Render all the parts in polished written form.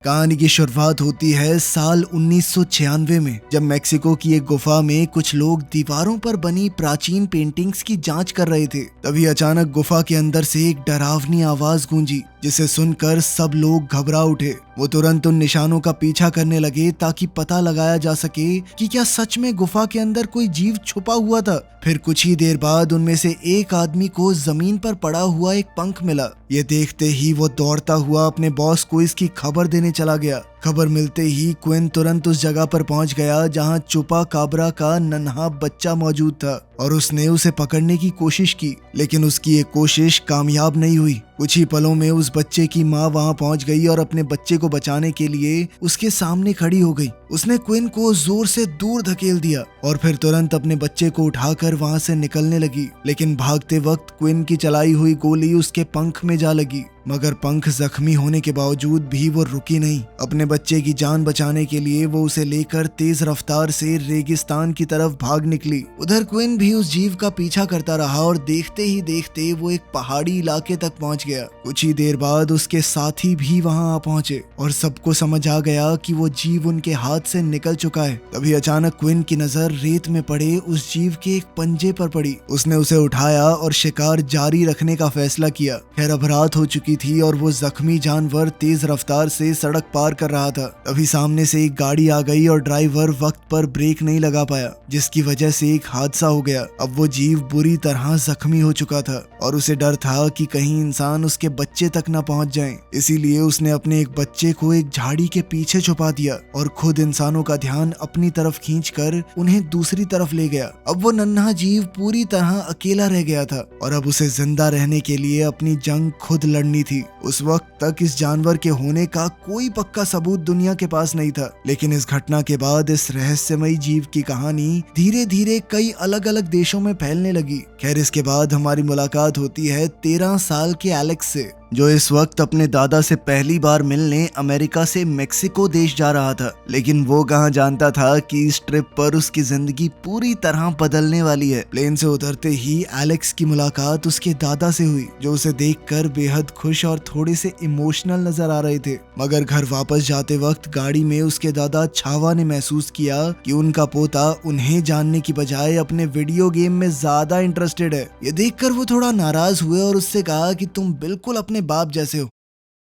कहानी की शुरुआत होती है साल 1996 में, जब मेक्सिको की एक गुफा में कुछ लोग दीवारों पर बनी प्राचीन पेंटिंग्स की जांच कर रहे थे। तभी अचानक गुफा के अंदर से एक डरावनी आवाज गूंजी, जिसे सुनकर सब लोग घबरा उठे। वो तुरंत उन निशानों का पीछा करने लगे ताकि पता लगाया जा सके कि क्या सच में गुफा के अंदर कोई जीव छुपा हुआ था। फिर कुछ ही देर बाद उनमें से एक आदमी को जमीन पर पड़ा हुआ एक पंख मिला। ये देखते ही वो दौड़ता हुआ अपने बॉस को इसकी खबर देने चला गया। खबर मिलते ही क्विन तुरंत उस जगह पर पहुंच गया जहां चुपा काबरा का नन्हा बच्चा मौजूद था और उसने उसे पकड़ने की कोशिश की, लेकिन उसकी ये कोशिश कामयाब नहीं हुई। कुछ ही पलों में उस बच्चे की माँ वहां पहुंच गई और अपने बच्चे को बचाने के लिए उसके सामने खड़ी हो गई। उसने क्विन को जोर से दूर धकेल दिया और फिर तुरंत अपने बच्चे को उठाकर वहां से निकलने लगी, लेकिन भागते वक्त क्विन की चलाई हुई गोली उसके पंख में जा लगी। मगर पंख जख्मी होने के बावजूद भी वो रुकी नहीं। अपने बच्चे की जान बचाने के लिए वो उसे लेकर तेज रफ्तार से रेगिस्तान की तरफ भाग निकली। उधर क्विन भी उस जीव का पीछा करता रहा और देखते ही देखते वो एक पहाड़ी इलाके तक पहुंच गया। कुछ ही देर बाद उसके साथी भी वहां आ पहुंचे और सबको समझ आ गया कि वो जीव उनके हाथ से निकल चुका है। तभी अचानक क्विन की नजर रेत में पड़े उस जीव के एक पंजे पर पड़ी। उसने उसे उठाया और शिकार जारी रखने का फैसला किया। खैर अब रात हो चुकी थी और वो जख्मी जानवर तेज रफ्तार से सड़क पार कर रहा था। तभी सामने से एक गाड़ी आ गई और ड्राइवर वक्त पर ब्रेक नहीं लगा पाया, जिसकी वजह से एक हादसा हो गया। अब वो जीव बुरी तरह जख्मी हो चुका था और उसे डर था कि कहीं इंसान उसके बच्चे तक न पहुंच जाएं। इसीलिए उसने अपने एक बच्चे को एक झाड़ी के पीछे छुपा दिया और खुद इंसानों का ध्यान अपनी तरफ खींचकर उन्हें दूसरी तरफ ले गया। अब वो नन्हा जीव पूरी तरह अकेला रह गया था और अब उसे जिंदा रहने के लिए अपनी जंग खुद लड़नी थी। उस वक्त तक इस जानवर के होने का कोई पक्का सबूत दुनिया के पास नहीं था, लेकिन इस घटना के बाद इस रहस्यमयी जीव की कहानी धीरे धीरे कई अलग अलग देशों में फैलने लगी। खैर इसके बाद हमारी मुलाकात होती है 13 साल के एलेक्स से, जो इस वक्त अपने दादा से पहली बार मिलने अमेरिका से मेक्सिको देश जा रहा था। लेकिन वो कहाँ जानता था कि इस ट्रिप पर उसकी जिंदगी पूरी तरह बदलने वाली है। प्लेन से उतरते ही एलेक्स की मुलाकात उसके दादा से हुई, जो उसे देखकर बेहद खुश और थोड़े से इमोशनल नजर आ रहे थे। मगर घर वापस जाते वक्त गाड़ी में उसके दादा छावा ने महसूस किया कि उनका पोता उन्हें जानने की बजाय अपने वीडियो गेम में ज्यादा इंटरेस्टेड है। ये देखकर वो थोड़ा नाराज हुए और उससे कहा कि तुम बिल्कुल अपने बाप जैसे हो।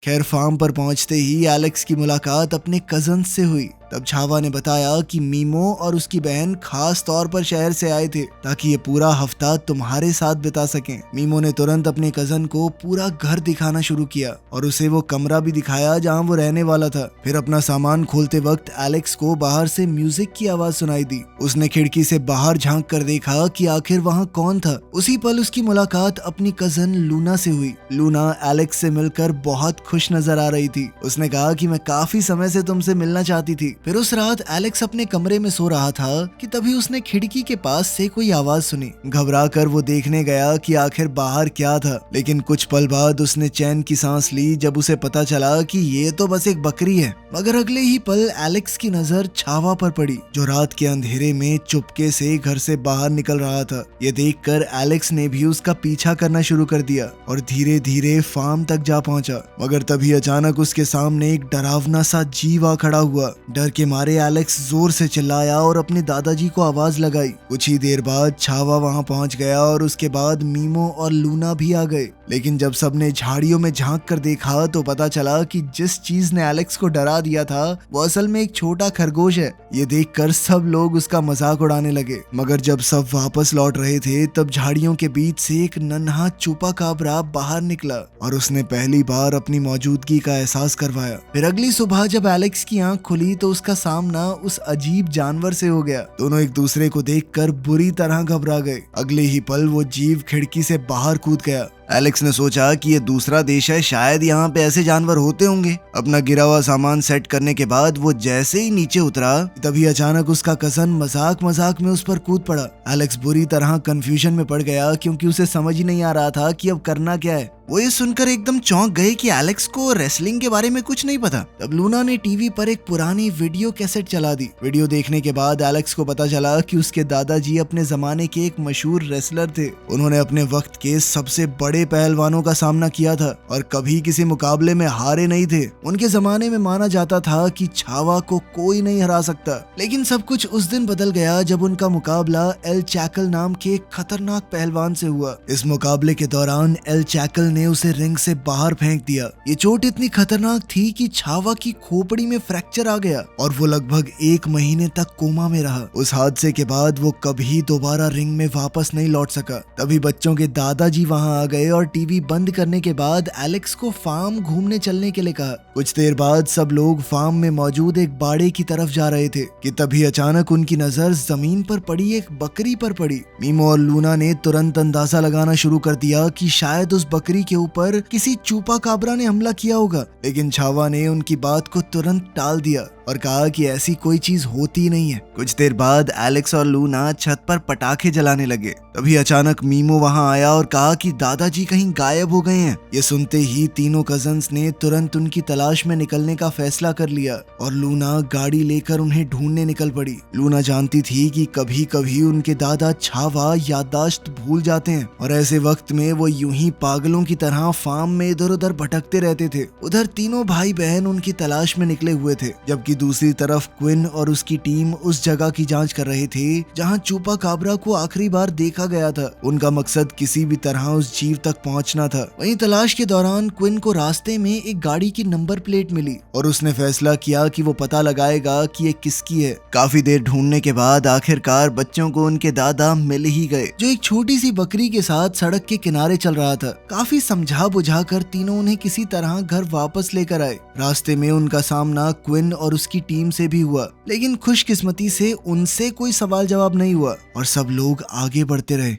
खैर फार्म पर पहुंचते ही एलेक्स की मुलाकात अपने कजन से हुई। तब छावा ने बताया कि मीमो और उसकी बहन खास तौर पर शहर से आए थे ताकि ये पूरा हफ्ता तुम्हारे साथ बिता सकें। मीमो ने तुरंत अपने कजन को पूरा घर दिखाना शुरू किया और उसे वो कमरा भी दिखाया जहां वो रहने वाला था। फिर अपना सामान खोलते वक्त एलेक्स को बाहर से म्यूजिक की आवाज सुनाई दी। उसने खिड़की से बाहर झांक कर देखा कि आखिर वहां कौन था। उसी पल उसकी मुलाकात अपनी कजन लूना से हुई। लूना एलेक्स से मिलकर बहुत खुश नजर आ रही थी। उसने कहा कि मैं काफी समय से तुमसे मिलना चाहती थी। फिर उस रात एलेक्स अपने कमरे में सो रहा था कि तभी उसने खिड़की के पास से कोई आवाज सुनी। घबराकर वो देखने गया कि आखिर बाहर क्या था, लेकिन कुछ पल बाद उसने चैन की सांस ली जब उसे पता चला कि ये तो बस एक बकरी है। मगर अगले ही पल एलेक्स की नजर छावा पर पड़ी, जो रात के अंधेरे में चुपके से घर से बाहर निकल रहा था। ये देखकर एलेक्स ने भी उसका पीछा करना शुरू कर दिया और धीरे धीरे फार्म तक जा पहुंचा। मगर तभी अचानक उसके सामने एक डरावना सा जीव आ खड़ा हुआ। डर के मारे एलेक्स जोर से चिल्लाया और अपने दादाजी को आवाज लगाई। कुछ ही देर बाद छावा वहां पहुंच गया और उसके बाद मीमो और लूना भी आ गए। लेकिन जब सबने झाड़ियों में झांक कर देखा तो पता चला कि जिस चीज ने एलेक्स को डरा दिया था वो असल में एक छोटा खरगोश है। ये देखकर सब लोग उसका मजाक उड़ाने लगे। मगर जब सब वापस लौट रहे थे तब झाड़ियों के बीच से एक नन्हा चुपा काबरा बाहर निकला और उसने पहली बार अपनी मौजूदगी का एहसास करवाया। फिर अगली सुबह जब एलेक्स की आंख खुली तो उसका सामना उस अजीब जानवर से हो गया। दोनों एक दूसरे को देखकर बुरी तरह घबरा गए। अगले ही पल वो जीव खिड़की से बाहर कूद गया। एलेक्स ने सोचा कि ये दूसरा देश है, शायद यहाँ पे ऐसे जानवर होते होंगे। अपना गिरा हुआ सामान सेट करने के बाद वो जैसे ही नीचे उतरा तभी अचानक उसका कजन मजाक मजाक में उस पर कूद पड़ा। एलेक्स बुरी तरह कंफ्यूजन में पड़ गया क्योंकि उसे समझ ही नहीं आ रहा था कि अब करना क्या है। वो ये सुनकर एकदम चौंक गए कि एलेक्स को रेसलिंग के बारे में कुछ नहीं पता। तब लूना ने टीवी पर एक पुरानी वीडियो कैसेट चला दी। वीडियो देखने के बाद एलेक्स को पता चला कि उसके दादाजी अपने जमाने के एक मशहूर रेसलर थे। उन्होंने अपने वक्त के सबसे बड़े पहलवानों का सामना किया था और कभी किसी मुकाबले में हारे नहीं थे। उनके जमाने में माना जाता था कि छावा को कोई नहीं हरा सकता। लेकिन सब कुछ उस दिन बदल गया जब उनका मुकाबला एल चैकल नाम के एक खतरनाक पहलवान से हुआ। इस मुकाबले के दौरान एल चैकल ने उसे रिंग से बाहर फेंक दिया। ये चोट इतनी खतरनाक थी कि छावा की खोपड़ी में फ्रैक्चर आ गया और वो लगभग 1 महीने तक कोमा में रहा। उस हादसे के बाद वो कभी दोबारा रिंग में वापस नहीं लौट सका। तभी बच्चों के दादाजी वहां आ गए और टीवी बंद करने के बाद एलेक्स को फार्म घूमने चलने के लिए कहा। कुछ देर बाद सब लोग फार्म में मौजूद एक बाड़े की तरफ जा रहे थे कि तभी अचानक उनकी नजर जमीन पर पड़ी एक बकरी पर पड़ी। मीमो और लूना ने तुरंत अंदाजा लगाना शुरू कर दिया कि शायद उस बकरी के ऊपर किसी चूपा काबरा ने हमला किया होगा, लेकिन छावा ने उनकी बात को तुरंत टाल दिया और कहा कि ऐसी कोई चीज होती नहीं है। कुछ देर बाद एलेक्स और लूना छत पर पटाखे जलाने लगे। तभी अचानक मीमो वहां आया और कहा कि दादाजी कहीं गायब हो गए हैं। ये सुनते ही तीनों कजन्स ने तुरंत उनकी तलाश में निकलने का फैसला कर लिया और लूना गाड़ी लेकर उन्हें ढूंढने निकल पड़ी। लूना जानती थी कि कभी कभी उनके दादा छावा याददाश्त भूल जाते हैं और ऐसे वक्त में वो यूं ही पागलों की तरह फार्म में इधर उधर भटकते रहते थे। उधर तीनों भाई बहन उनकी तलाश में निकले हुए थे, जबकि दूसरी तरफ क्विन और उसकी टीम उस जगह की जांच कर रहे थे जहां चूपा काबरा को आखिरी बार देखा गया था। उनका मकसद किसी भी तरह उस जीव तक पहुंचना था। वहीं तलाश के दौरान क्विन को रास्ते में एक गाड़ी की नंबर प्लेट मिली और उसने फैसला किया कि वो पता लगाएगा कि ये किसकी है। काफी देर ढूंढने के बाद आखिरकार बच्चों को उनके दादा मिल ही गए, जो एक छोटी सी बकरी के साथ सड़क के किनारे चल रहा था। काफी समझा बुझा कर तीनों उन्हें किसी तरह घर वापस लेकर आए। रास्ते में उनका सामना क्विन और उसकी टीम से भी हुआ, लेकिन खुशकिस्मती से उनसे कोई सवाल जवाब नहीं हुआ और सब लोग आगे बढ़ते रहे।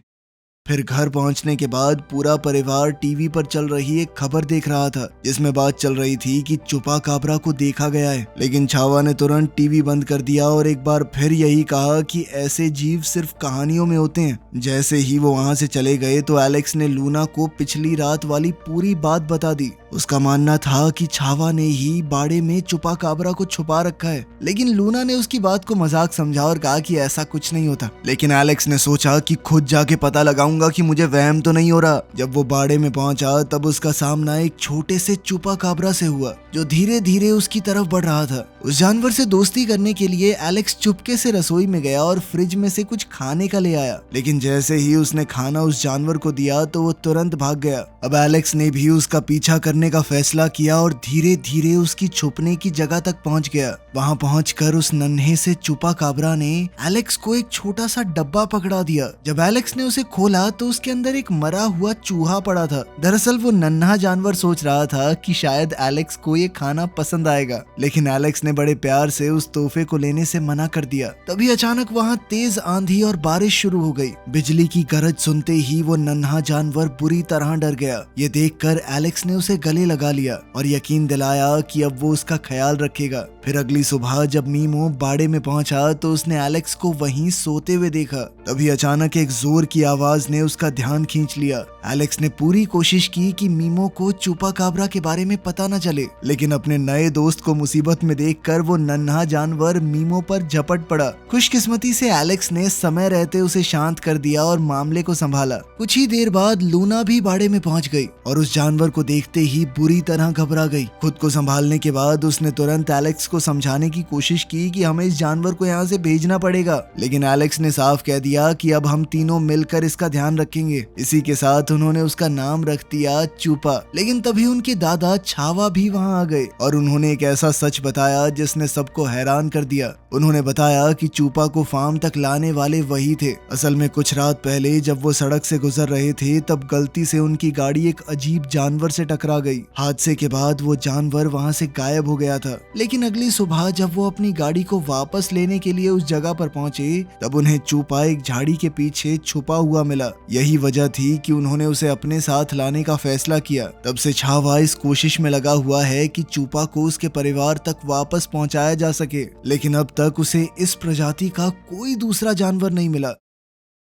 फिर घर पहुंचने के बाद पूरा परिवार टीवी पर चल रही एक खबर देख रहा था, जिसमें बात चल रही थी कि चुपा काबरा को देखा गया है। लेकिन छावा ने तुरंत टीवी बंद कर दिया और एक बार फिर यही कहा कि ऐसे जीव सिर्फ कहानियों में होते हैं। जैसे ही वो वहां से चले गए तो एलेक्स ने लूना को पिछली रात वाली पूरी बात बता दी। उसका मानना था कि छावा ने ही बाड़े में चुपा काबरा को छुपा रखा है, लेकिन लूना ने उसकी बात को मजाक समझा और कहा कि ऐसा कुछ नहीं होता। लेकिन एलेक्स ने सोचा कि खुद जाके पता लगाऊंगा कि मुझे वहम तो नहीं हो रहा। जब वो बाड़े में पहुंचा तब उसका सामना एक छोटे से चुपा काबरा से हुआ, जो धीरे धीरे उसकी तरफ बढ़ रहा था। उस जानवर से दोस्ती करने के लिए एलेक्स चुपके से रसोई में गया और फ्रिज में से कुछ खाने का ले आया, लेकिन जैसे ही उसने खाना उस जानवर को दिया तो वो तुरंत भाग गया। अब एलेक्स ने भी उसका पीछा करने का फैसला किया और धीरे धीरे उसकी छुपने की जगह तक पहुंच गया। वहां पहुंचकर उस नन्हे से चुपा काबरा ने एलेक्स को एक छोटा सा डब्बा पकड़ा दिया। जब एलेक्स ने उसे खोला तो उसके अंदर एक मरा हुआ चूहा पड़ा था। दरअसल वो नन्हा जानवर सोच रहा था कि शायद एलेक्स को ये खाना पसंद आएगा, लेकिन एलेक्स ने बड़े प्यार से उस तोहफे को लेने से मना कर दिया। तभी अचानक वहां तेज आंधी और बारिश शुरू हो गई। बिजली की गरज सुनते ही वो नन्हा जानवर बुरी तरह डर गया। ये देखकर एलेक्स ने उसे गले लगा लिया और यकीन दिलाया कि अब वो उसका ख्याल रखेगा। फिर अगली सुबह जब मीमो बाड़े में पहुंचा तो उसने एलेक्स को वहीं सोते हुए देखा। तभी अचानक एक जोर की आवाज ने उसका ध्यान खींच लिया। एलेक्स ने पूरी कोशिश की कि मीमो को चुपा काबरा के बारे में पता न चले, लेकिन अपने नए दोस्त को मुसीबत में देखकर वो नन्हा जानवर मीमो पर झपट पड़ा। खुशकिस्मती से एलेक्स ने समय रहते उसे शांत कर दिया और मामले को संभाला। कुछ ही देर बाद लूना भी बाड़े में पहुंच गई और उस जानवर को देखते ही बुरी तरह घबरा गई। खुद को संभालने के बाद उसने तुरंत एलेक्स को समझाने की कोशिश की कि हमें इस जानवर को यहाँ से भेजना पड़ेगा, लेकिन एलेक्स ने साफ कह दिया कि अब हम तीनों मिलकर इसका ध्यान रखेंगे। इसी के साथ उन्होंने उसका नाम रख दिया चूपा। लेकिन तभी उनके दादा छावा भी वहां आ गए और उन्होंने एक ऐसा सच बताया जिसने सबको हैरान कर दिया। उन्होंने बताया कि चूपा को फार्म तक लाने वाले वही थे। असल में कुछ रात पहले जब वो सड़क से गुजर रहे थे तब गलती से उनकी गाड़ी एक अजीब जानवर से टकरा गई। हादसे के बाद वो जानवर वहां से गायब हो गया था, लेकिन अगली सुबह जब वो अपनी गाड़ी को वापस लेने के लिए उस जगह पर पहुंचे तब उन्हें चूपा एक झाड़ी के पीछे छुपा हुआ मिला। यही वजह थी कि उन्होंने उसे अपने साथ लाने का फैसला किया। तब से छावा इस कोशिश में लगा हुआ है कि चूपा को उसके परिवार तक वापस पहुंचाया जा सके, लेकिन अब तक उसे इस प्रजाति का कोई दूसरा जानवर नहीं मिला।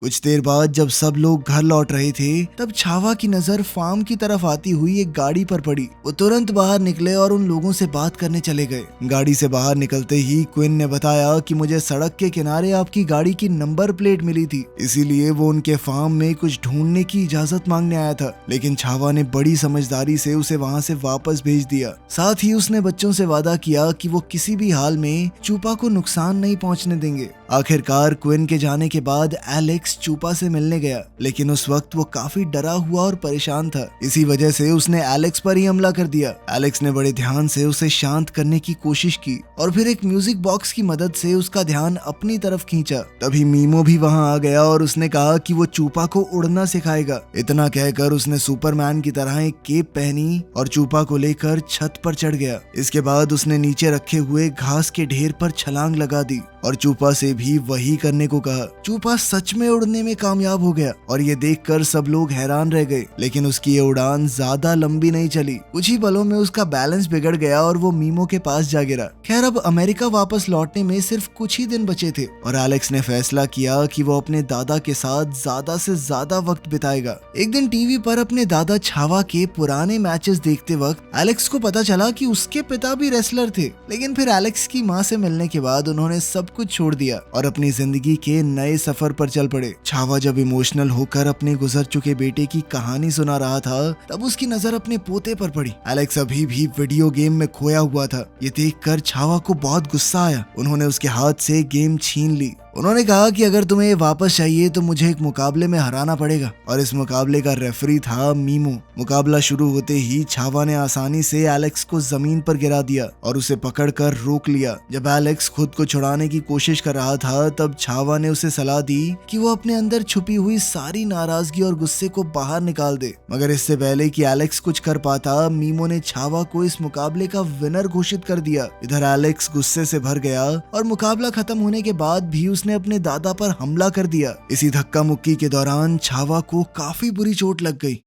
कुछ देर बाद जब सब लोग घर लौट रहे थे तब छावा की नजर फार्म की तरफ आती हुई एक गाड़ी पर पड़ी। वो तुरंत बाहर निकले और उन लोगों से बात करने चले गए। गाड़ी से बाहर निकलते ही क्विन ने बताया कि मुझे सड़क के किनारे आपकी गाड़ी की नंबर प्लेट मिली थी, इसीलिए वो उनके फार्म में कुछ ढूंढने की इजाजत मांगने आया था। लेकिन छावा ने बड़ी समझदारी से उसे वहाँ से वापस भेज दिया। साथ ही उसने बच्चों से वादा किया कि वो किसी भी हाल में चूपा को नुकसान नहीं पहुँचने देंगे। आखिरकार क्विन के जाने के बाद एलेक्स चूपा से मिलने गया, लेकिन उस वक्त वो काफी डरा हुआ और परेशान था। इसी वजह से उसने एलेक्स पर ही हमला कर दिया। एलेक्स ने बड़े ध्यान से उसे शांत करने की कोशिश की और फिर एक म्यूजिक बॉक्स की मदद से उसका ध्यान अपनी तरफ खींचा। तभी मीमो भी वहां आ गया और उसने कहा कि वो चूपा को उड़ना सिखाएगा। इतना कहकर उसने सुपरमैन की तरह एक केप पहनी और चूपा को लेकर छत पर चढ़ गया। इसके बाद उसने नीचे रखे हुए घास के ढेर पर छलांग लगा दी और चूपा से भी वही करने को कहा। चूपा सच में उड़ने में कामयाब हो गया और ये देखकर सब लोग हैरान रह गए, लेकिन उसकी ये उड़ान ज्यादा लंबी नहीं चली। कुछ ही पलों में उसका बैलेंस बिगड़ गया और वो मीमो के पास जा गिरा। खैर, अब अमेरिका वापस लौटने में सिर्फ कुछ ही दिन बचे थे और एलेक्स ने फैसला किया कि वो अपने दादा के साथ ज्यादा से ज्यादा वक्त बिताएगा। एक दिन टीवी पर अपने दादा छावा के पुराने मैचेस देखते वक्त एलेक्स को पता चला कि उसके पिता भी रेसलर थे। लेकिन फिर एलेक्स की माँ से मिलने के बाद उन्होंने सब कुछ छोड़ दिया और अपनी जिंदगी के नए सफर पर चल पड़े। छावा जब इमोशनल होकर अपने गुजर चुके बेटे की कहानी सुना रहा था तब उसकी नजर अपने पोते पर पड़ी। एलेक्स अभी भी वीडियो गेम में खोया हुआ था। ये देखकर छावा को बहुत गुस्सा आया। उन्होंने उसके हाथ से गेम छीन ली। उन्होंने कहा कि अगर तुम्हें ये वापस चाहिए तो मुझे एक मुकाबले में हराना पड़ेगा और इस मुकाबले का रेफरी था मीमो। मुकाबला शुरू होते ही छावा ने आसानी से एलेक्स को जमीन पर गिरा दिया और उसे पकड़कर रोक लिया। जब एलेक्स खुद को छुड़ाने की कोशिश कर रहा था तब छावा ने उसे सलाह दी कि वो अपने अंदर छुपी हुई सारी नाराजगी और गुस्से को बाहर निकाल दे। मगर इससे पहले कि एलेक्स कुछ कर पाता, मीमो ने छावा को इस मुकाबले का विनर घोषित कर दिया। इधर एलेक्स गुस्से से भर गया और मुकाबला खत्म होने के बाद भी उसने अपने दादा पर हमला कर दिया। इसी धक्का मुक्की के दौरान छावा को काफी बुरी चोट लग गई।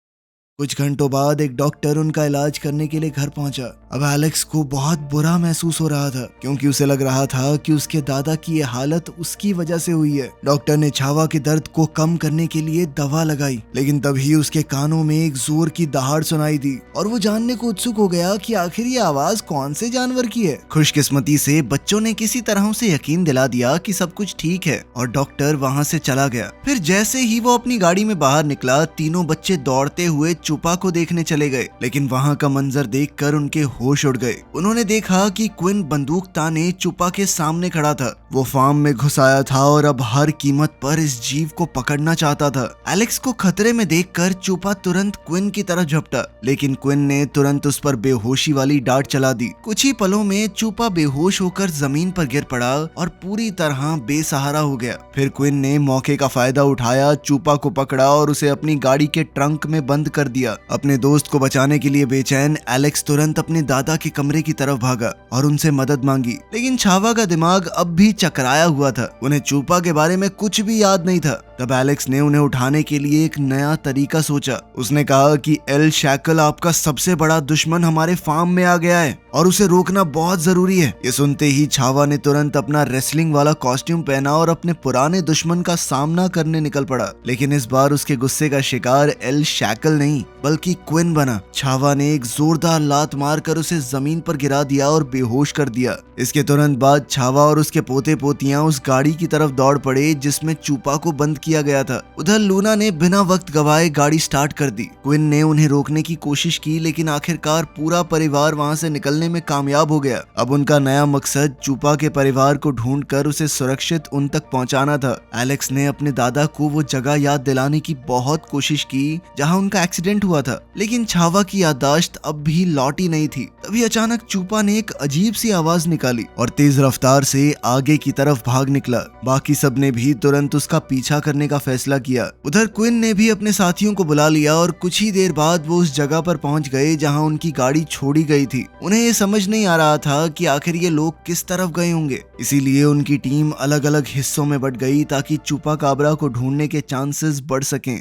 कुछ घंटों बाद एक डॉक्टर उनका इलाज करने के लिए घर पहुंचा। अब एलेक्स को बहुत बुरा महसूस हो रहा था क्योंकि उसे लग रहा था कि उसके दादा की ये हालत उसकी वजह से हुई है। डॉक्टर ने छावा के दर्द को कम करने के लिए दवा लगाई, लेकिन तभी उसके कानों में एक जोर की दहाड़ सुनाई दी और वो जानने को उत्सुक हो गया कि आखिर ये आवाज कौन से जानवर की है। खुशकिस्मती से बच्चों ने किसी तरह उसे यकीन दिला दिया कि सब कुछ ठीक है और डॉक्टर वहाँ से चला गया। फिर जैसे ही वो अपनी गाड़ी में बाहर निकला, तीनों बच्चे दौड़ते हुए चूपा को देखने चले गए, लेकिन वहाँ का मंजर देखकर उनके होश उड़ गए। उन्होंने देखा कि क्विन बंदूक ताने चूपा के सामने खड़ा था। वो फार्म में घुस आया था और अब हर कीमत पर इस जीव को पकड़ना चाहता था। एलेक्स को खतरे में देखकर चूपा तुरंत क्विन की तरफ झपटा, लेकिन क्विन ने तुरंत उस पर बेहोशी वाली डांट चला दी। कुछ ही पलों में चूपा बेहोश होकर जमीन पर गिर पड़ा और पूरी तरह बेसहारा हो गया। फिर क्विन ने मौके का फायदा उठाया, चूपा को पकड़ा और उसे अपनी गाड़ी के ट्रंक में बंद कर दिया। अपने दोस्त को बचाने के लिए बेचैन एलेक्स तुरंत अपने दादा के कमरे की तरफ भागा और उनसे मदद मांगी, लेकिन छावा का दिमाग अब भी चकराया हुआ था। उन्हें चूपा के बारे में कुछ भी याद नहीं था। तब एलेक्स ने उन्हें उठाने के लिए एक नया तरीका सोचा। उसने कहा कि एल शैकल, आपका सबसे बड़ा दुश्मन हमारे फार्म में आ गया है और उसे रोकना बहुत जरूरी है। ये सुनते ही छावा ने तुरंत अपना रेसलिंग वाला कॉस्ट्यूम पहना और अपने पुराने दुश्मन का सामना करने निकल पड़ा। लेकिन इस बार उसके गुस्से का शिकार एल शैकल नहीं बल्कि क्विन बना। छावा ने एक जोरदार लात मारकर उसे जमीन पर गिरा दिया और बेहोश कर दिया। इसके तुरंत बाद छावा और उसके पोते पोतियां उस गाड़ी की तरफ दौड़ पड़े जिसमें चूपा को बंद किया गया था। उधर लूना ने बिना वक्त गवाए गाड़ी स्टार्ट कर दी। क्विन ने उन्हें रोकने की कोशिश की, लेकिन आखिरकार पूरा परिवार वहां से निकलने में कामयाब हो गया। अब उनका नया मकसद चूपा के परिवार को ढूंढकर उसे सुरक्षित उन तक पहुंचाना था। एलेक्स ने अपने दादा को वो जगह याद दिलाने की बहुत कोशिश की जहां उनका एक्सीडेंट हुआ था, लेकिन छावा की याददाश्त अब भी लौटी नहीं थी। तभी अचानक चूपा ने एक अजीब सी आवाज निकाली और तेज रफ्तार से आगे की तरफ भाग निकला। बाकी सब ने भी तुरंत उसका पीछा करने का फैसला किया। उधर क्विन ने भी अपने साथियों को बुला लिया और कुछ ही देर बाद वो उस जगह पर पहुंच गए जहां उनकी गाड़ी छोड़ी गई थी। उन्हें ये समझ नहीं आ रहा था कि आखिर ये लोग किस तरफ गए होंगे, इसीलिए उनकी टीम अलग अलग हिस्सों में बट गई ताकि चूपा काबरा को ढूंढने के चांसेस बढ़ सकें।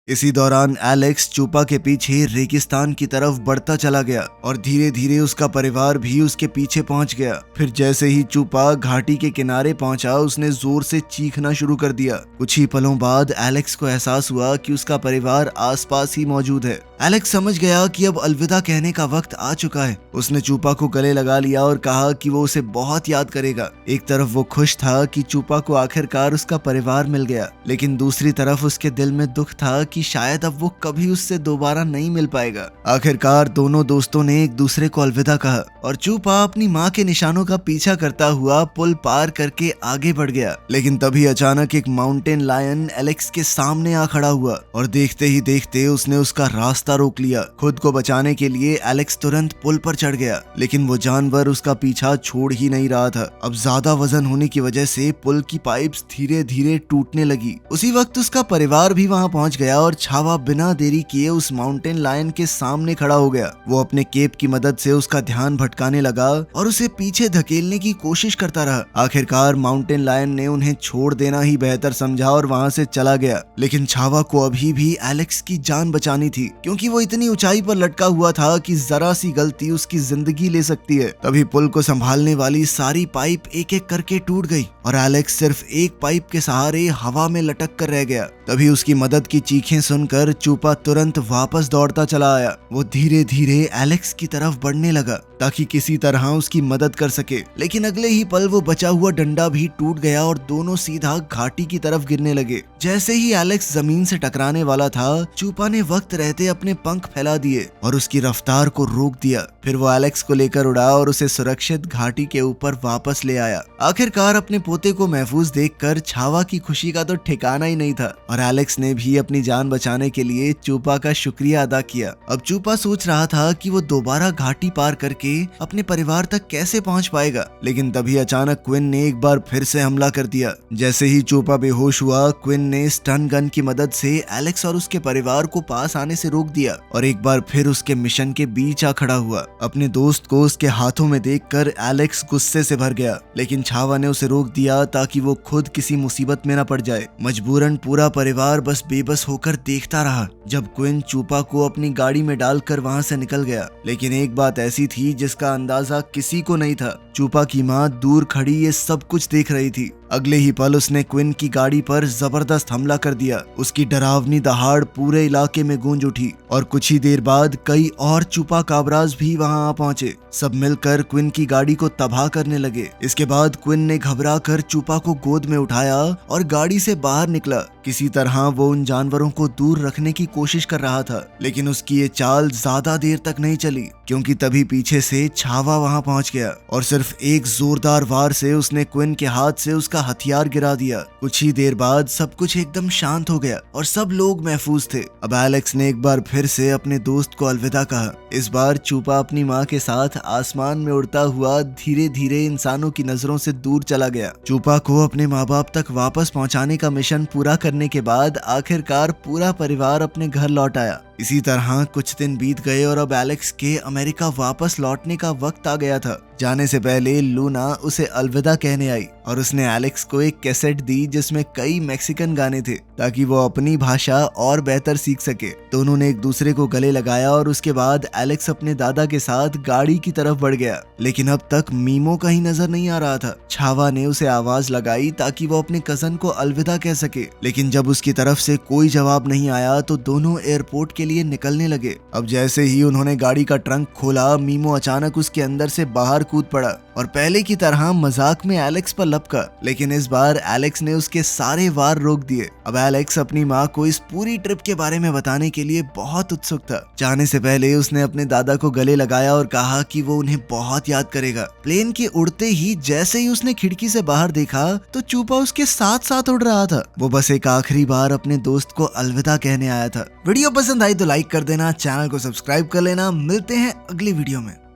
इसी दौरान एलेक्स चूपा के पीछे रेगिस्तान की तरफ बढ़ता चला गया और धीरे धीरे उसका परिवार भी उसके पीछे पहुंच गया। फिर जैसे ही चूपा घाटी के किनारे पहुंचा, उसने जोर से चीखना शुरू कर दिया। कुछ ही पलों बाद एलेक्स को एहसास हुआ कि उसका परिवार आसपास ही मौजूद है। एलेक्स समझ गया कि अब अलविदा कहने का वक्त आ चुका है। उसने चूपा को गले लगा लिया और कहा कि वो उसे बहुत याद करेगा। एक तरफ वो खुश था कि चूपा को आखिरकार उसका परिवार मिल गया, लेकिन दूसरी तरफ उसके दिल में दुख था कि शायद अब वो कभी उससे दोबारा नहीं मिल पाएगा। आखिरकार दोनों दोस्तों ने एक दूसरे को अलविदा कहा और चूपा अपनी माँ के निशानों का पीछा करता हुआ पुल पार करके आगे बढ़ गया। लेकिन तभी अचानक एक माउंटेन लायन एलेक्स के सामने आ खड़ा हुआ और देखते ही देखते उसने उसका रास्ता रोक लिया। खुद को बचाने के लिए एलेक्स तुरंत पुल पर चढ़ गया, लेकिन वो जानवर उसका पीछा छोड़ ही नहीं रहा था। अब ज्यादा वजन होने की वजह से पुल की पाइप्स धीरे धीरे टूटने लगी। उसी वक्त उसका परिवार भी वहां पहुंच गया और छावा बिना देरी किए उस माउंटेन लायन के सामने खड़ा हो गया। वो अपने केप की मदद से उसका ध्यान भटकाने लगा और उसे पीछे धकेलने की कोशिश करता रहा। आखिरकार माउंटेन लायन ने उन्हें छोड़ देना ही बेहतर समझा और वहां से चला गया। लेकिन छावा को अभी भी एलेक्स की जान बचानी थी, क्योंकि वो इतनी ऊंचाई पर लटका हुआ था कि जरा सी गलती उसकी जिंदगी ले सकती है। तभी पुल को संभालने वाली सारी पाइप एक एक करके टूट गई और एलेक्स सिर्फ एक पाइप के सहारे हवा में लटक कर रह गया। तभी उसकी मदद की चीखें सुनकर चूपा तुरंत वापस दौड़ता चला आया। वो धीरे धीरे एलेक्स की तरफ बढ़ने लगा ताकि किसी तरह उसकी मदद कर सके, लेकिन अगले ही पल वो बचा हुआ डंडा भी टूट गया और दोनों सीधा घाटी की तरफ गिरने लगे। जैसे ही एलेक्स जमीन से टकराने वाला था, चूपा ने वक्त रहते अपने पंख फैला दिए और उसकी रफ्तार को रोक दिया। फिर वो एलेक्स को लेकर उड़ा और उसे सुरक्षित घाटी के ऊपर वापस ले आया। आखिरकार अपने पोते को महफूज देखकर छावा की खुशी का तो ठिकाना ही नहीं था और एलेक्स ने भी अपनी जान बचाने के लिए चूपा का शुक्रिया अदा किया। अब चूपा सोच रहा था कि वो दोबारा घाटी पार करके अपने परिवार तक कैसे पहुंच पाएगा, लेकिन तभी अचानक क्विन ने एक बार फिर से हमला कर दिया। जैसे ही चूपा बेहोश हुआ, क्विन ने स्टन गन की मदद से एलेक्स और उसके परिवार को पास आने से रोक दिया और एक बार फिर उसके मिशन के बीच आ खड़ा हुआ। अपने दोस्त को उसके हाथों में देखकर एलेक्स गुस्से से भर गया, लेकिन छावा ने उसे रोक दिया ताकि वो खुद किसी मुसीबत में न पड़ जाए। मजबूरन पूरा परिवार बस बेबस होकर देखता रहा जब क्विन चूपा को अपनी गाड़ी में डालकर वहां से निकल गया। लेकिन एक बात ऐसी थी जिसका अंदाजा किसी को नहीं था। चूपा की माँ दूर खड़ी ये सब कुछ देख रही थी। अगले ही पल उसने क्विन की गाड़ी पर जबरदस्त हमला कर दिया। उसकी डरावनी दहाड़ पूरे इलाके में गूंज उठी और कुछ ही देर बाद कई और चूपा काबराज भी वहां आ पहुंचे। सब मिलकर क्विन की गाड़ी को तबाह करने लगे। इसके बाद क्विन ने घबरा कर चूपा को गोद में उठाया और गाड़ी से बाहर निकला। किसी तरह वो उन जानवरों को दूर रखने की कोशिश कर रहा था, लेकिन उसकी ये चाल ज्यादा देर तक नहीं चली, क्योंकि तभी पीछे से छावा वहां पहुंच गया और सिर्फ एक जोरदार वार से उसने क्विन के हाथ से उसका हथियार गिरा दिया। कुछ ही देर बाद सब कुछ एकदम शांत हो गया और सब लोग महफूज थे। अब एलेक्स ने एक बार फिर से अपने दोस्त को अलविदा कहा। इस बार चूपा अपनी माँ के साथ आसमान में उड़ता हुआ धीरे धीरे इंसानों की नजरों से दूर चला गया। चूपा को अपने माँ बाप तक वापस पहुँचाने का मिशन पूरा करने के बाद आखिरकार पूरा परिवार अपने घर लौट आया। इसी तरह कुछ दिन बीत गए और अब एलेक्स के अमेरिका वापस लौटने का वक्त आ गया था। जाने से पहले लूना उसे अलविदा कहने आई और उसने एलेक्स को एक कैसेट दी जिसमें कई मैक्सिकन गाने थे, ताकि वो अपनी भाषा और बेहतर सीख सके। दोनों ने एक दूसरे को गले लगाया और उसके बाद एलेक्स अपने दादा के साथ गाड़ी की तरफ बढ़ गया। लेकिन अब तक मीमो कहीं नजर नहीं आ रहा था। छावा ने उसे आवाज लगाई ताकि वो अपने कजन को अलविदा कह सके, लेकिन जब उसकी तरफ से कोई जवाब नहीं आया तो दोनों एयरपोर्ट के लिए निकलने लगे। अब जैसे ही उन्होंने गाड़ी का ट्रंक खोला, मीमो अचानक उसके अंदर से बाहर कूद पड़ा और पहले की तरह मजाक में एलेक्स पर लपका, लेकिन इस बार एलेक्स ने उसके सारे वार रोक दिए। अब एलेक्स अपनी माँ को इस पूरी ट्रिप के बारे में बताने के लिए बहुत उत्सुक था। जाने से पहले उसने अपने दादा को गले लगाया और कहा कि वो उन्हें बहुत याद करेगा। प्लेन के उड़ते ही जैसे ही उसने खिड़की से बाहर देखा तो चूपा उसके साथ साथ उड़ रहा था। वो बस एक आखिरी बार अपने दोस्त को अलविदा कहने आया था। वीडियो पसंद आई तो लाइक कर देना, चैनल को सब्सक्राइब कर लेना। मिलते हैं अगली वीडियो में।